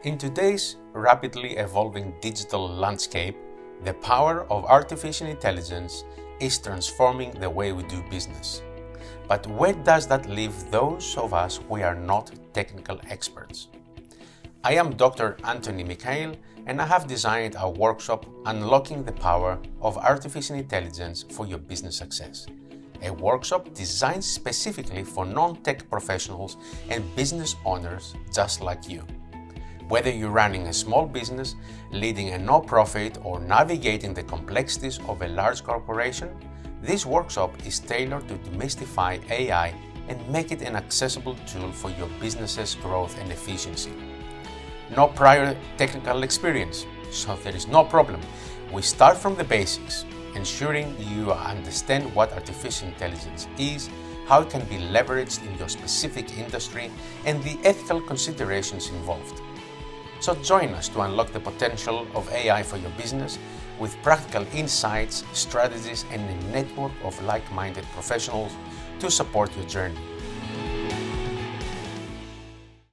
In today's rapidly evolving digital landscape, the power of artificial intelligence is transforming the way we do business. But where does that leave those of us who are not technical experts? I am Dr. Anthony Mikhail, and I have designed a workshop Unlocking the Power of Artificial Intelligence for Your Business Success. A workshop designed specifically for non-tech professionals and business owners just like you. Whether you're running a small business, leading a no-profit, or navigating the complexities of a large corporation, this workshop is tailored to demystify AI and make it an accessible tool for your business's growth and efficiency. No prior technical experience, so there is no problem. We start from the basics, ensuring you understand what artificial intelligence is, how it can be leveraged in your specific industry, and the ethical considerations involved. So join us to unlock the potential of AI for your business with practical insights, strategies, and a network of like-minded professionals to support your journey.